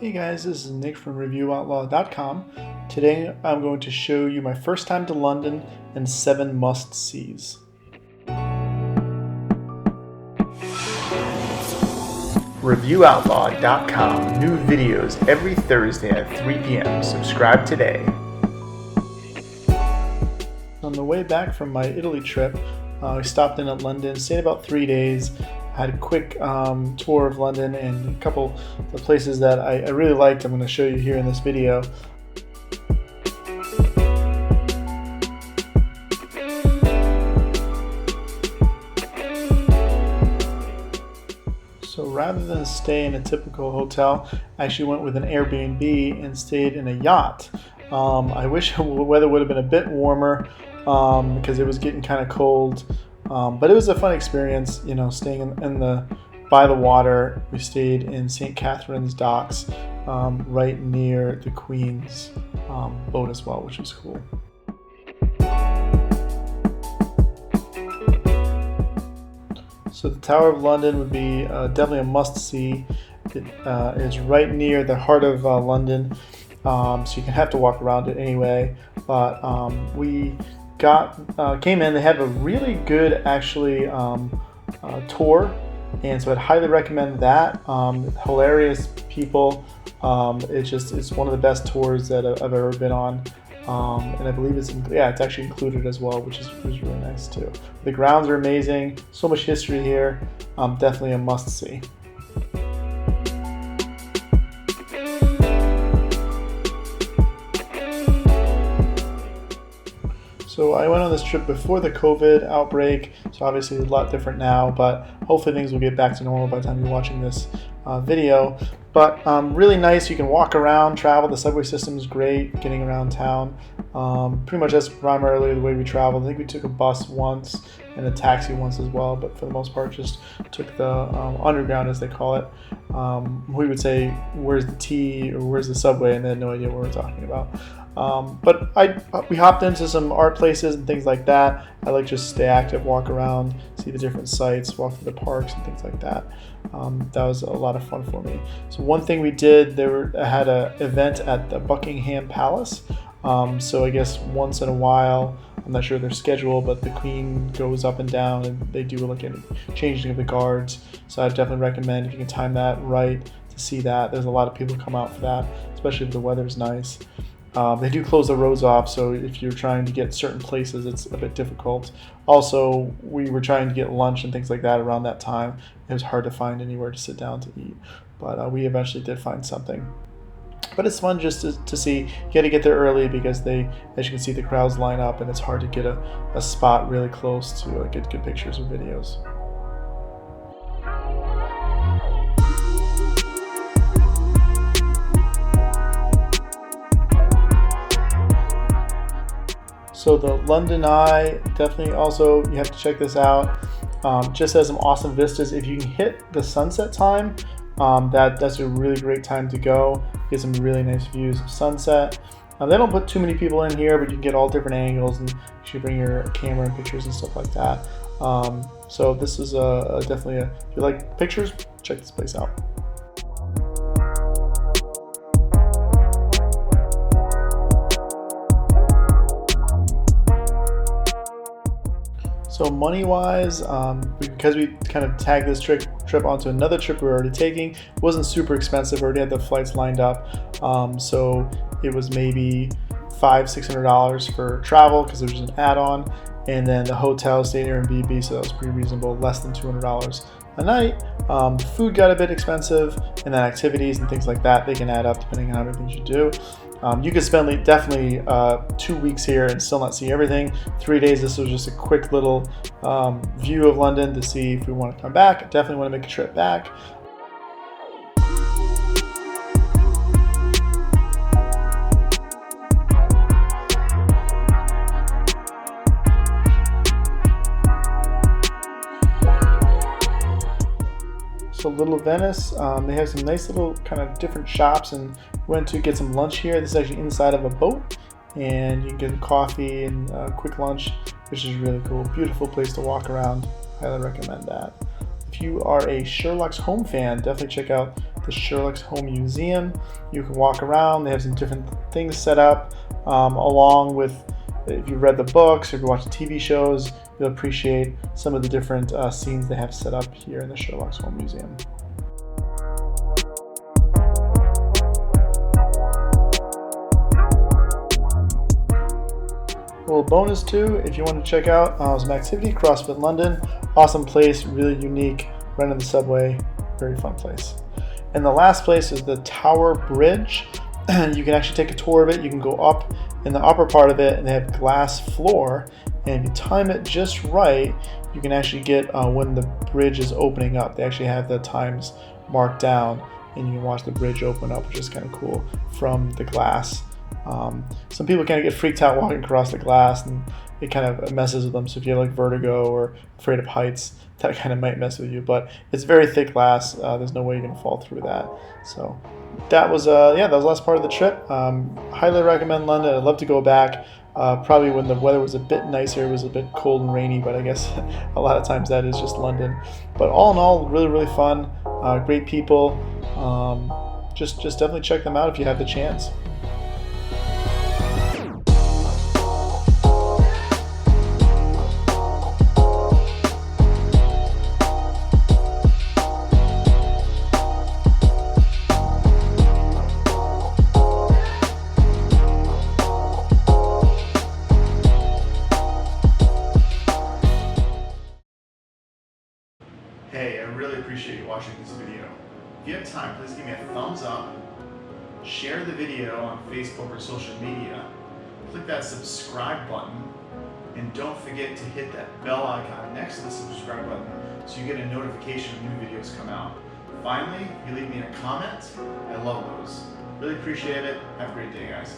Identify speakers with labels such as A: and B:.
A: Hey guys, this is Nick from ReviewOutlaw.com. Today I'm going to show you my first time to London and 7 must-sees. ReviewOutlaw.com. New videos every Thursday at 3 p.m. Subscribe today. On the way back from my Italy trip, I stopped in at London, stayed about 3 days. Had a quick tour of London and a couple of places that I really liked. I'm going to show you here in this video. So rather than stay in a typical hotel, I actually went with an Airbnb and stayed in a Yacht. I wish the weather would have been a bit warmer because it was getting kind of cold. But it was a fun experience, you know, staying by the water. We stayed in St. Katherine's docks, right near the Queen's boat as well, which was cool. So the Tower of London would be definitely a must-see. It is right near the heart of London, so you can have to walk around it anyway. But we came in. They have a really good actually tour, and so I'd highly recommend that. Hilarious people. It's one of the best tours that I've ever been on, and I believe it's actually included as well, which is really nice too. The grounds are amazing. So much history here. Definitely a must-see. So I went on this trip before the COVID outbreak, so obviously a lot different now, but hopefully things will get back to normal by the time you're watching this video. But really nice. You can walk around, travel. The subway system is great, getting around town. Pretty much that's primarily the way we traveled. I think we took a bus once and a taxi once as well, but for the most part just took the underground, as they call it. We would say, where's the T or where's the subway, and they had no idea what we're talking about. But we hopped into some art places and things like that. I like just stay active, walk around, see the different sites, walk through the parks and things like that. That was a lot of fun for me. So one thing we did, I had an event at the Buckingham Palace. So I guess once in a while, I'm not sure their schedule, but the Queen goes up and down and they do like any changing of the guards. So I definitely recommend, if you can time that right, to see that. There's a lot of people come out for that, especially if the weather's nice. They do close the roads off, so if you're trying to get certain places, it's a bit difficult. Also, we were trying to get lunch and things like that around that time. It was hard to find anywhere to sit down to eat, but we eventually did find something. But it's fun just to see. You got to get there early because as you can see, the crowds line up, and it's hard to get a spot really close to get good pictures or videos. So the London Eye, definitely also, you have to check this out. Just has some awesome vistas. If you can hit the sunset time, that's a really great time to go. Get some really nice views of sunset. They don't put too many people in here, but you can get all different angles, and you should bring your camera and pictures and stuff like that. So this is definitely if you like pictures, check this place out. So money-wise, because we kind of tagged this trip onto another trip we were already taking, it wasn't super expensive. We already had the flights lined up, so it was maybe $500-600 for travel because it was an add-on, and then the hotel stayed in Airbnb, so that was pretty reasonable, less than $200 a night. Food got a bit expensive, and then activities and things like that, they can add up depending on how many things you do. You could spend definitely 2 weeks here and still not see everything. 3 days, this was just a quick little view of London to see if we want to come back. I definitely want to make a trip back. So Little Venice, they have some nice little kind of different shops, and went to get some lunch here. This is actually inside of a boat, and you can get coffee and quick lunch, which is really cool. Beautiful place to walk around. Highly recommend that. If you are a Sherlock's Home fan, definitely check out the Sherlock's Home Museum. You can walk around. They have some different things set up, along with, if you read the books or if you watch the TV shows, you'll appreciate some of the different scenes they have set up here in the Sherlock's Home Museum. A little bonus too, if you want to check out some activity, CrossFit London, awesome place, really unique, right on the subway, very fun place. And the last place is the Tower Bridge. You can actually take a tour of it. You can go up in the upper part of it, and they have glass floor, and if you time it just right, you can actually get when the bridge is opening up. They actually have the times marked down, and you can watch the bridge open up, which is kind of cool from the glass. Some people kind of get freaked out walking across the glass, and it kind of messes with them. So if you have like vertigo or afraid of heights, that kind of might mess with you. But it's very thick glass. There's no way you're gonna fall through that. So that was that was the last part of the trip. Highly recommend London. I'd love to go back. Probably when the weather was a bit nicer. It was a bit cold and rainy, but I guess a lot of times that is just London. But all in all, really fun. Great people. Just definitely check them out if you have the chance. Hey, I really appreciate you watching this video. If you have time, please give me a thumbs up, share the video on Facebook or social media, click that subscribe button, and don't forget to hit that bell icon next to the subscribe button so you get a notification when new videos come out. Finally, if you leave me a comment, I love those. Really appreciate it. Have a great day, guys.